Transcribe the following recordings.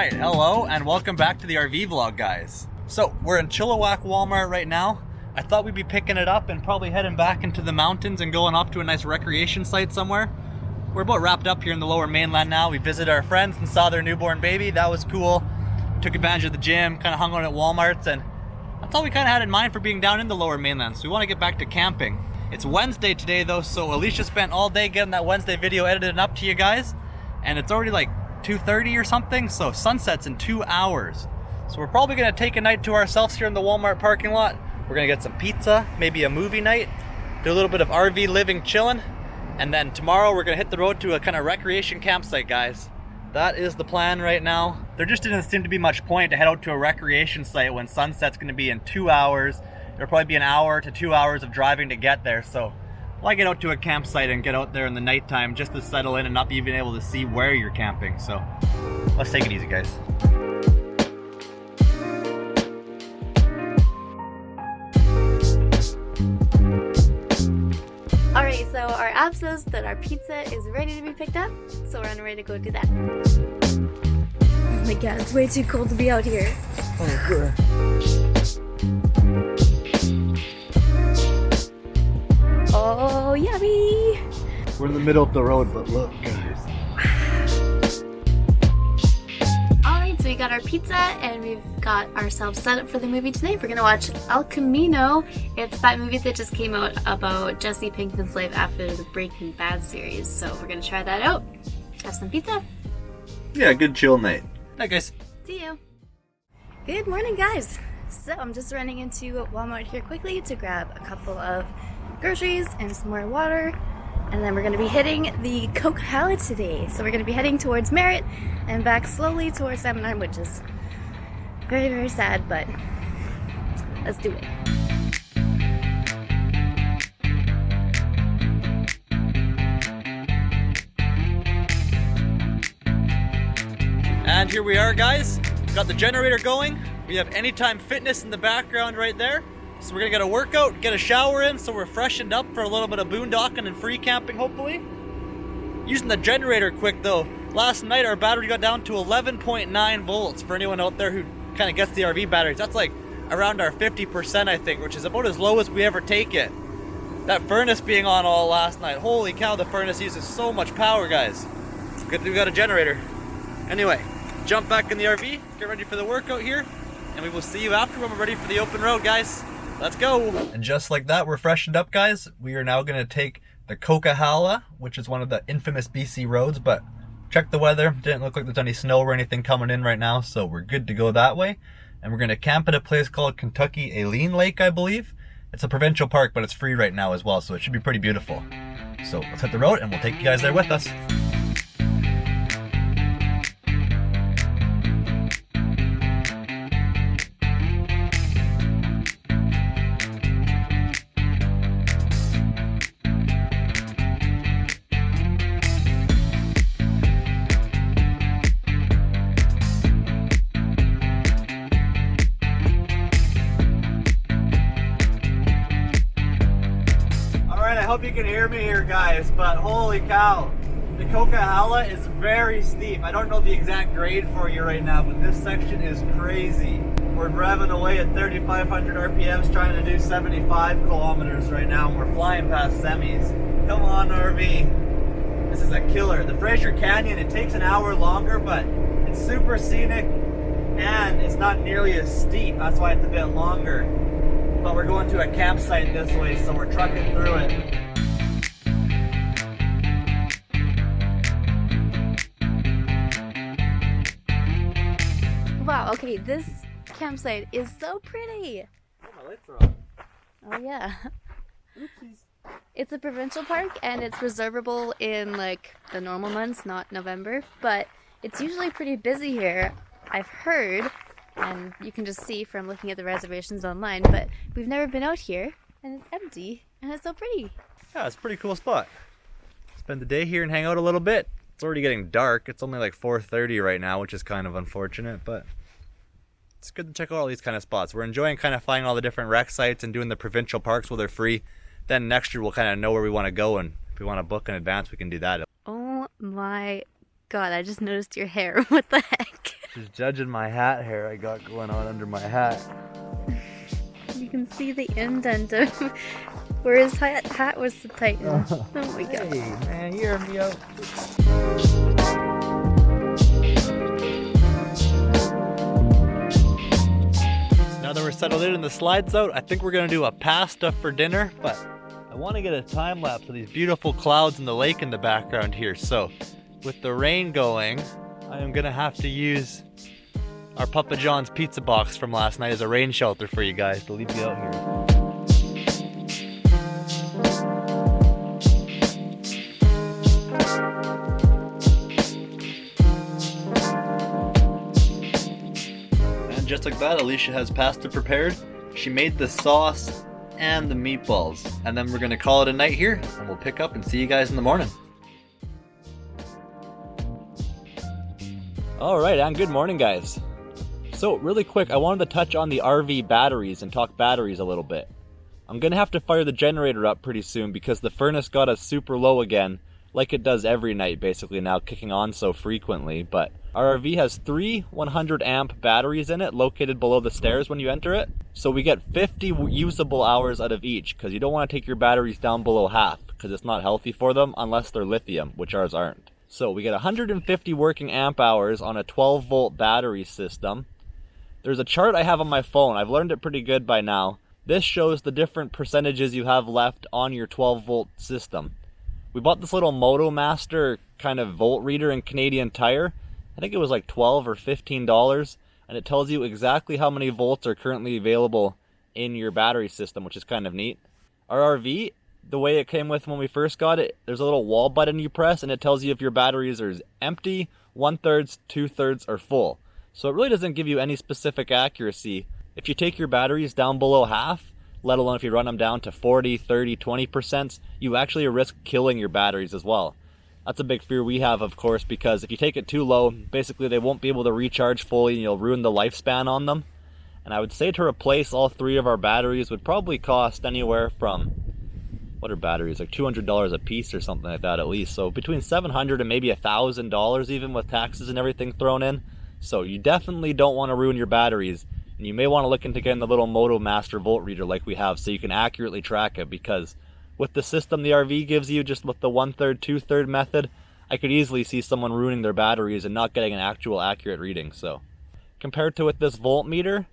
Alright, hello and welcome back to the RV vlog, guys. So, we're in Chilliwack Walmart right now. I thought we'd be picking it up and probably heading back into the mountains and going off to a nice recreation site somewhere. We're about wrapped up here in the lower mainland now. We visited our friends and saw their newborn baby. That was cool. Took advantage of the gym, kind of hung out at Walmart's, and that's all we kind of had in mind for being down in the lower mainland. So we want to get back to camping. It's Wednesday today though, so Alysha spent all day getting that Wednesday video edited and up to you guys. And it's already like 2:30 or something, so sunset's in 2 hours. So we're probably gonna take a night to ourselves here in the Walmart parking lot. We're gonna get some pizza, maybe a movie night, do a little bit of RV living, chilling, and then tomorrow we're gonna hit the road to a kind of recreation campsite, guys. That is the plan right now. There just didn't seem to be much point to head out to a recreation site when sunset's gonna be in 2 hours. There'll probably be an hour to 2 hours of driving to get there, so why get out to a campsite and get out there in the nighttime just to settle in and not be even able to see where you're camping. So let's take it easy, guys. Alright, so our app says that our pizza is ready to be picked up, so we're on our way to go do that. Oh my god, it's way too cold to be out here. Oh, good. Oh, yummy! We're in the middle of the road, but look, guys. Alright, so we got our pizza and we've got ourselves set up for the movie today. We're gonna watch El Camino. It's that movie that just came out about Jesse Pinkman's life after the Breaking Bad series. So we're gonna try that out. Have some pizza. Yeah, good chill night. Hi, guys. See you. Good morning, guys. So I'm just running into Walmart here quickly to grab a couple of groceries and some more water, and then we're going to be hitting the Coquihalla today. So we're going to be heading towards Merritt and back slowly towards Salmon Arm, which is very, very sad, but let's do it. And here we are, guys. Got the generator going. We have Anytime Fitness in the background right there. So we're gonna get a workout, get a shower in, so we're freshened up for a little bit of boondocking and free camping, hopefully. Using the generator quick though. Last night our battery got down to 11.9 volts for anyone out there who kind of gets the RV batteries. That's like around our 50%, I think, which is about as low as we ever take it. That furnace being on all last night. Holy cow, the furnace uses so much power, guys. Good thing we got a generator. Anyway, jump back in the RV, get ready for the workout here, and we will see you after when we're ready for the open road, guys. Let's go! And just like that, we're freshened up, guys. We are now gonna take the Coquihalla, which is one of the infamous BC roads, but check the weather. Didn't look like there's any snow or anything coming in right now, so we're good to go that way. And we're gonna camp at a place called Kentucky Alleyne Lake, I believe. It's a provincial park, but it's free right now as well, so it should be pretty beautiful. So let's hit the road and we'll take you guys there with us. I hope you can hear me here, guys, but holy cow, the Coquihalla is very steep. I don't know the exact grade for you right now, but this section is crazy. We're revving away at 3,500 RPMs trying to do 75 kilometers right now, and we're flying past semis. Come on, RV. This is a killer. The Fraser Canyon, it takes an hour longer, but it's super scenic, and it's not nearly as steep. That's why it's a bit longer. But we're going to a campsite this way, so we're trucking through it. Wow, okay, this campsite is so pretty. Oh, my lights are on. Oh yeah. Oopsies. It's a provincial park and it's reservable in like the normal months, not November, but it's usually pretty busy here, I've heard, and you can just see from looking at the reservations online, but we've never been out here and it's empty and it's so pretty. Yeah, it's a pretty cool spot. Spend the day here and hang out a little bit. It's already getting dark. It's only like 4:30 right now, which is kind of unfortunate, but it's good to check out all these kind of spots. We're enjoying kind of finding all the different rec sites and doing the provincial parks while they're free. Then next year we'll kind of know where we want to go, and if we want to book in advance, we can do that. Oh my god, I just noticed your hair. What the heck? Just judging my hat hair I got going on under my hat. You can see the indent of where his hat was tightened. Oh my god. Hey, man, you hear me out. Now that we're settled in and the slide's out, I think we're gonna do a pasta for dinner, but I want to get a time lapse of these beautiful clouds and the lake in the background here. So with the rain going, I am gonna have to use our Papa John's pizza box from last night as a rain shelter for you guys to leave you out here. And just like that, Alysha has pasta prepared. She made the sauce and the meatballs. And then we're gonna call it a night here, and we'll pick up and see you guys in the morning. Alright, and good morning guys. So really quick, I wanted to touch on the RV batteries and talk batteries a little bit. I'm gonna have to fire the generator up pretty soon because the furnace got us super low again, like it does every night basically now, kicking on so frequently. But our RV has 3 100 amp batteries in it located below the stairs when you enter it. So we get 50 usable hours out of each, because you don't want to take your batteries down below half because it's not healthy for them unless they're lithium, which ours aren't. So we get 150 working amp hours on a 12 volt battery system. There's a chart I have on my phone. I've learned it pretty good by now. This shows the different percentages you have left on your 12 volt system. We bought this little Moto Master kind of volt reader in Canadian Tire. I think it was like $12 or $15, and it tells you exactly how many volts are currently available in your battery system, which is kind of neat. Our RV, the way it came with when we first got it, there's a little wall button you press and it tells you if your batteries are empty, 1/3, 2/3, or full. So it really doesn't give you any specific accuracy. If you take your batteries down below half, let alone if you run them down to 40, 30, 20%, you actually risk killing your batteries as well. That's a big fear we have, of course, because if you take it too low, basically they won't be able to recharge fully and you'll ruin the lifespan on them. And I would say to replace all 3 of our batteries would probably cost anywhere from, what are batteries, like $200 a piece or something like that at least. So between $700 and maybe $1,000 even with taxes and everything thrown in. So you definitely don't want to ruin your batteries. And you may want to look into getting the little Moto Master volt reader like we have so you can accurately track it, because with the system the RV gives you, just with the 1/3, 2/3 method, I could easily see someone ruining their batteries and not getting an actual accurate reading. So compared to with this voltmeter,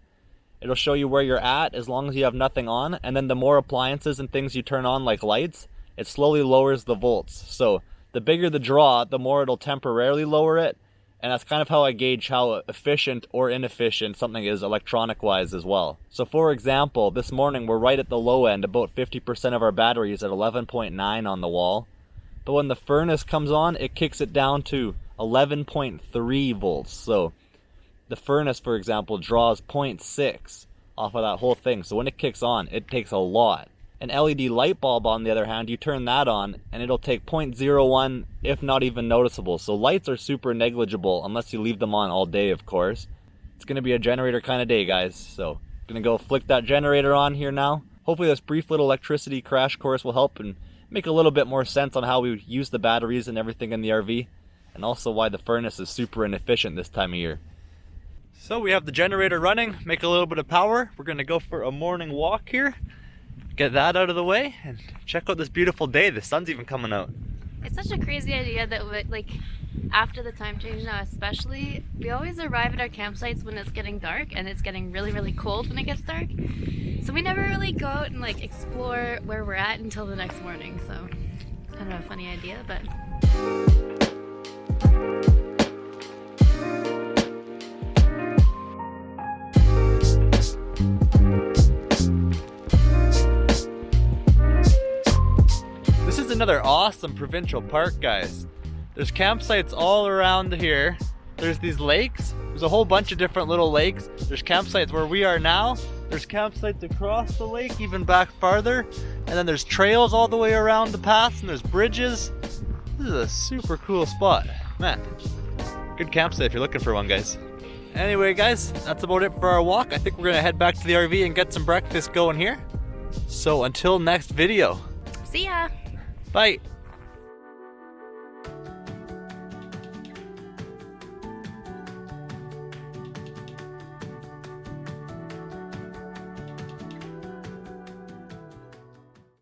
it'll show you where you're at as long as you have nothing on, and then the more appliances and things you turn on like lights, it slowly lowers the volts. So the bigger the draw, the more it'll temporarily lower it, and that's kind of how I gauge how efficient or inefficient something is electronic wise as well. So for example, this morning we're right at the low end, about 50% of our battery is at 11.9 on the wall. But when the furnace comes on, it kicks it down to 11.3 volts. So the furnace, for example, draws 0.6 off of that whole thing. So when it kicks on, it takes a lot. An LED light bulb, on the other hand, you turn that on and it'll take 0.01, if not even noticeable. So lights are super negligible unless you leave them on all day, of course. It's going to be a generator kind of day, guys. So I'm going to go flick that generator on here now. Hopefully this brief little electricity crash course will help and make a little bit more sense on how we use the batteries and everything in the RV, and also why the furnace is super inefficient this time of year. So we have the generator running, make a little bit of power. We're going to go for a morning walk here. Get that out of the way and check out this beautiful day. The sun's even coming out. It's such a crazy idea that like after the time change now especially, we always arrive at our campsites when it's getting dark, and it's getting really, really cold when it gets dark. So we never really go out and like explore where we're at until the next morning. So kind of a funny idea, but another awesome provincial park, guys. There's campsites all around here. There's these lakes. There's a whole bunch of different little lakes. There's campsites where we are now. There's campsites across the lake, even back farther. And then there's trails all the way around the paths, and there's bridges. This is a super cool spot. Man, good campsite if you're looking for one, guys. Anyway, guys, that's about it for our walk. I think we're gonna head back to the RV and get some breakfast going here. So until next video. see ya! Bye.